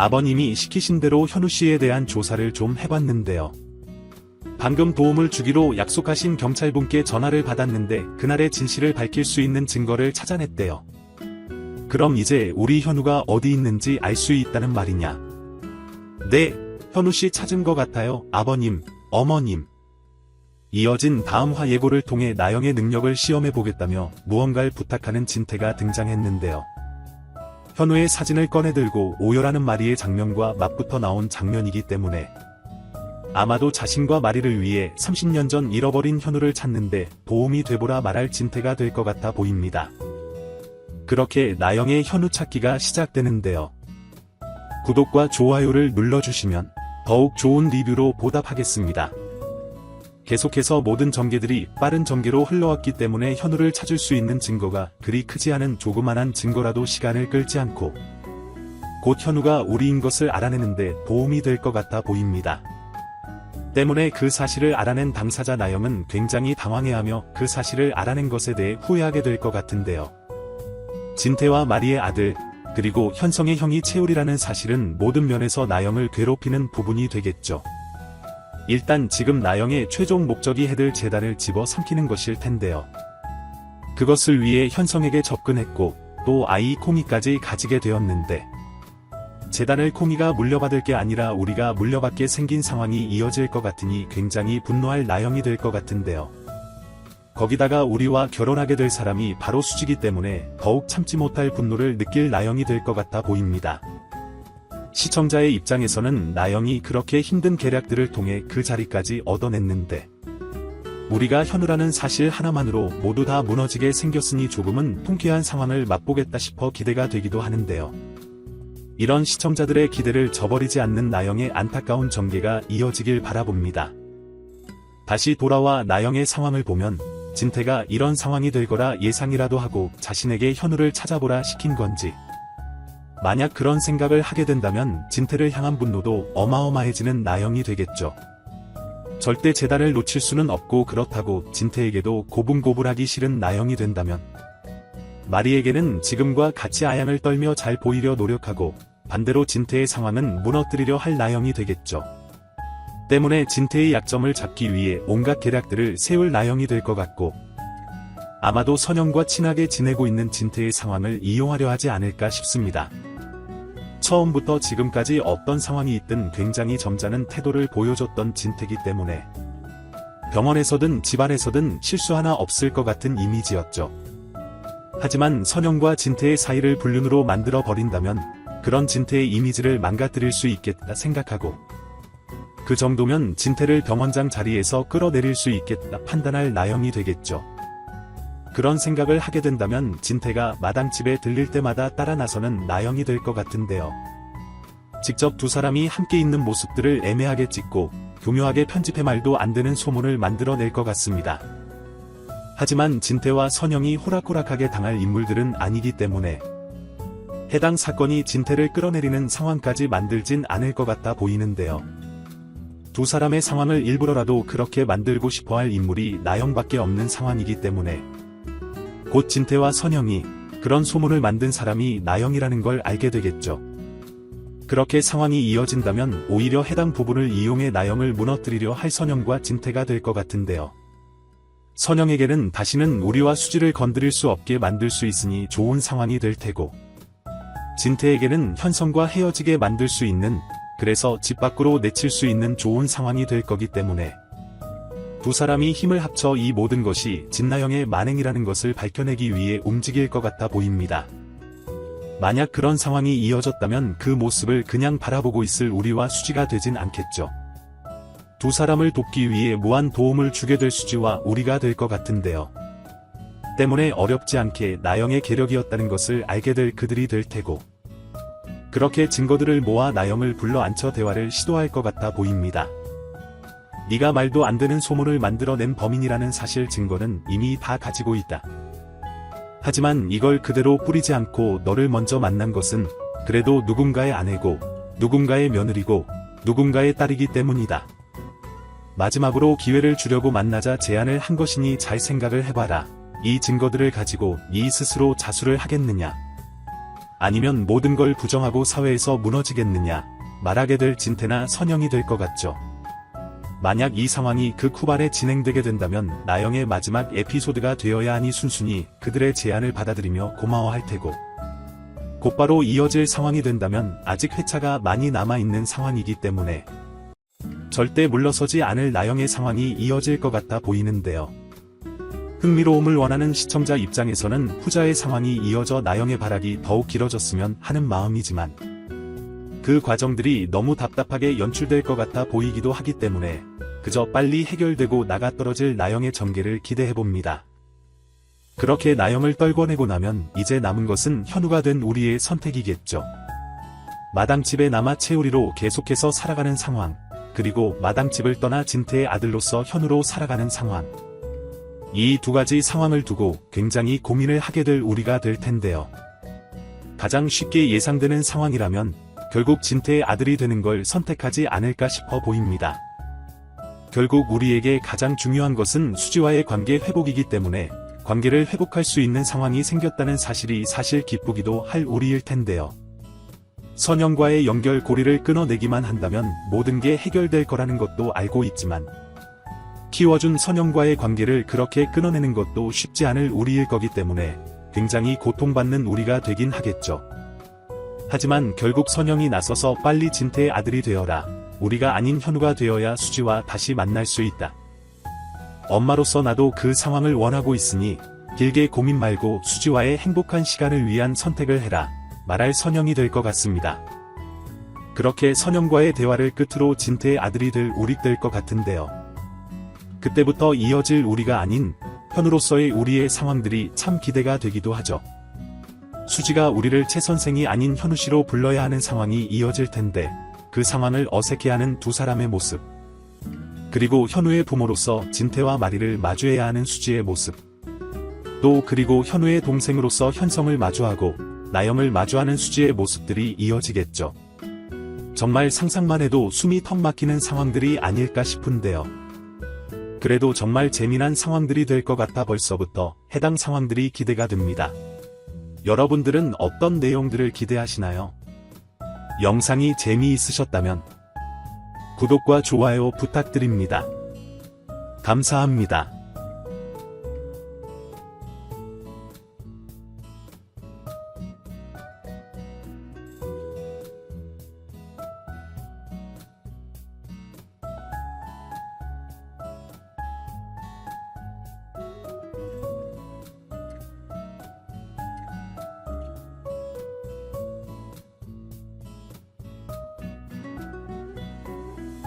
아버님이 시키신 대로 현우씨에 대한 조사를 좀 해봤는데요. 방금 도움을 주기로 약속하신 경찰분께 전화를 받았는데 그날의 진실을 밝힐 수 있는 증거를 찾아냈대요. 그럼 이제 우리 현우가 어디 있는지 알 수 있다는 말이냐? 네, 현우씨 찾은 것 같아요, 아버님, 어머님. 이어진 다음화 예고를 통해 나영의 능력을 시험해보겠다며 무언가를 부탁하는 진태가 등장했는데요. 현우의 사진을 꺼내들고 오열하는 마리의 장면과 맞붙어 나온 장면이기 때문에 아마도 자신과 마리를 위해 30년 전 잃어버린 현우를 찾는데 도움이 되보라 말할 진태가 될 것 같아 보입니다. 그렇게 나영의 현우 찾기가 시작되는데요. 구독과 좋아요를 눌러주시면 더욱 좋은 리뷰로 보답하겠습니다. 계속해서 모든 전개들이 빠른 전개로 흘러왔기 때문에 현우를 찾을 수 있는 증거가 그리 크지 않은 조그만한 증거라도 시간을 끌지 않고 곧 현우가 우리인 것을 알아내는데 도움이 될 것 같아 보입니다. 때문에 그 사실을 알아낸 당사자 나영은 굉장히 당황해하며 그 사실을 알아낸 것에 대해 후회하게 될 것 같은데요. 진태와 마리의 아들, 그리고 현성의 형이 채울이라는 사실은 모든 면에서 나영을 괴롭히는 부분이 되겠죠. 일단 지금 나영의 최종 목적이 해들 재단을 집어 삼키는 것일 텐데요. 그것을 위해 현성에게 접근했고 또 아이 콩이까지 가지게 되었는데 재단을 콩이가 물려받을 게 아니라 우리가 물려받게 생긴 상황이 이어질 것 같으니 굉장히 분노할 나영이 될 것 같은데요. 거기다가 우리와 결혼하게 될 사람이 바로 수지기 때문에 더욱 참지 못할 분노를 느낄 나영이 될 것 같아 보입니다. 시청자의 입장에서는 나영이 그렇게 힘든 계략들을 통해 그 자리까지 얻어냈는데 우리가 현우라는 사실 하나만으로 모두 다 무너지게 생겼으니 조금은 통쾌한 상황을 맛보겠다 싶어 기대가 되기도 하는데요. 이런 시청자들의 기대를 저버리지 않는 나영의 안타까운 전개가 이어지길 바라봅니다. 다시 돌아와 나영의 상황을 보면 진태가 이런 상황이 될 거라 예상이라도 하고 자신에게 현우를 찾아보라 시킨 건지 만약 그런 생각을 하게 된다면 진태를 향한 분노도 어마어마해지는 나영이 되겠죠. 절대 재단을 놓칠 수는 없고 그렇다고 진태에게도 고분고분하기 싫은 나영이 된다면 마리에게는 지금과 같이 아양을 떨며 잘 보이려 노력하고 반대로 진태의 상황은 무너뜨리려 할 나영이 되겠죠. 때문에 진태의 약점을 잡기 위해 온갖 계략들을 세울 나영이 될 것 같고 아마도 선영과 친하게 지내고 있는 진태의 상황을 이용하려 하지 않을까 싶습니다. 처음부터 지금까지 어떤 상황이 있든 굉장히 점잖은 태도를 보여줬던 진태이기 때문에 병원에서든 집안에서든 실수 하나 없을 것 같은 이미지였죠. 하지만 선영과 진태의 사이를 불륜으로 만들어 버린다면 그런 진태의 이미지를 망가뜨릴 수 있겠다 생각하고 그 정도면 진태를 병원장 자리에서 끌어내릴 수 있겠다 판단할 나영이 되겠죠. 그런 생각을 하게 된다면 진태가 마당집에 들릴 때마다 따라 나서는 나영이 될 것 같은데요. 직접 두 사람이 함께 있는 모습들을 애매하게 찍고 교묘하게 편집해 말도 안 되는 소문을 만들어낼 것 같습니다. 하지만 진태와 선영이 호락호락하게 당할 인물들은 아니기 때문에 해당 사건이 진태를 끌어내리는 상황까지 만들진 않을 것 같아 보이는데요. 두 사람의 상황을 일부러라도 그렇게 만들고 싶어할 인물이 나영밖에 없는 상황이기 때문에 곧 진태와 선영이 그런 소문을 만든 사람이 나영이라는 걸 알게 되겠죠. 그렇게 상황이 이어진다면 오히려 해당 부분을 이용해 나영을 무너뜨리려 할 선영과 진태가 될 것 같은데요. 선영에게는 다시는 우리와 수지를 건드릴 수 없게 만들 수 있으니 좋은 상황이 될 테고 진태에게는 현성과 헤어지게 만들 수 있는 그래서 집 밖으로 내칠 수 있는 좋은 상황이 될 거기 때문에 두 사람이 힘을 합쳐 이 모든 것이 진나영의 만행이라는 것을 밝혀내기 위해 움직일 것 같아 보입니다. 만약 그런 상황이 이어졌다면 그 모습을 그냥 바라보고 있을 우리와 수지가 되진 않겠죠. 두 사람을 돕기 위해 무한 도움을 주게 될 수지와 우리가 될 것 같은데요. 때문에 어렵지 않게 나영의 계력이었다는 것을 알게 될 그들이 될 테고 그렇게 증거들을 모아 나영을 불러 앉혀 대화를 시도할 것 같아 보입니다. 네가 말도 안 되는 소문을 만들어낸 범인이라는 사실 증거는 이미 다 가지고 있다. 하지만 이걸 그대로 뿌리지 않고 너를 먼저 만난 것은 그래도 누군가의 아내고 누군가의 며느리고 누군가의 딸이기 때문이다. 마지막으로 기회를 주려고 만나자 제안을 한 것이니 잘 생각을 해봐라. 이 증거들을 가지고 네 스스로 자수를 하겠느냐? 아니면 모든 걸 부정하고 사회에서 무너지겠느냐 말하게 될 진태나 선영이 될 것 같죠. 만약 이 상황이 극 후반에 진행되게 된다면 나영의 마지막 에피소드가 되어야 하니 순순히 그들의 제안을 받아들이며 고마워할 테고, 곧바로 이어질 상황이 된다면 아직 회차가 많이 남아있는 상황이기 때문에 절대 물러서지 않을 나영의 상황이 이어질 것 같아 보이는데요. 흥미로움을 원하는 시청자 입장에서는 후자의 상황이 이어져 나영의 발악이 더욱 길어졌으면 하는 마음이지만, 그 과정들이 너무 답답하게 연출될 것 같아 보이기도 하기 때문에 그저 빨리 해결되고 나가떨어질 나영의 전개를 기대해봅니다. 그렇게 나영을 떨궈내고 나면 이제 남은 것은 현우가 된 우리의 선택이겠죠. 마당집에 남아 채우리로 계속해서 살아가는 상황, 그리고 마당집을 떠나 진태의 아들로서 현우로 살아가는 상황. 이 두 가지 상황을 두고 굉장히 고민을 하게 될 우리가 될 텐데요. 가장 쉽게 예상되는 상황이라면 결국 진태의 아들이 되는 걸 선택하지 않을까 싶어 보입니다. 결국 우리에게 가장 중요한 것은 수지와의 관계 회복이기 때문에 관계를 회복할 수 있는 상황이 생겼다는 사실이 사실 기쁘기도 할 우리일 텐데요. 선영과의 연결고리를 끊어내기만 한다면 모든 게 해결될 거라는 것도 알고 있지만, 키워준 선영과의 관계를 그렇게 끊어내는 것도 쉽지 않을 우리일 거기 때문에 굉장히 고통받는 우리가 되긴 하겠죠. 하지만 결국 선영이 나서서 빨리 진태의 아들이 되어라, 우리가 아닌 현우가 되어야 수지와 다시 만날 수 있다. 엄마로서 나도 그 상황을 원하고 있으니 길게 고민 말고 수지와의 행복한 시간을 위한 선택을 해라 말할 선영이 될 것 같습니다. 그렇게 선영과의 대화를 끝으로 진태의 아들이 될 우리 될 것 같은데요. 그때부터 이어질 우리가 아닌 현우로서의 우리의 상황들이 참 기대가 되기도 하죠. 수지가 우리를 최 선생이 아닌 현우씨로 불러야 하는 상황이 이어질 텐데, 그 상황을 어색해하는 두 사람의 모습, 그리고 현우의 부모로서 진태와 마리를 마주해야 하는 수지의 모습, 또 그리고 현우의 동생으로서 현성을 마주하고 나영을 마주하는 수지의 모습들이 이어지겠죠. 정말 상상만 해도 숨이 턱 막히는 상황들이 아닐까 싶은데요. 그래도 정말 재미난 상황들이 될 것 같아 벌써부터 해당 상황들이 기대가 됩니다. 여러분들은 어떤 내용들을 기대하시나요? 영상이 재미있으셨다면 구독과 좋아요 부탁드립니다. 감사합니다.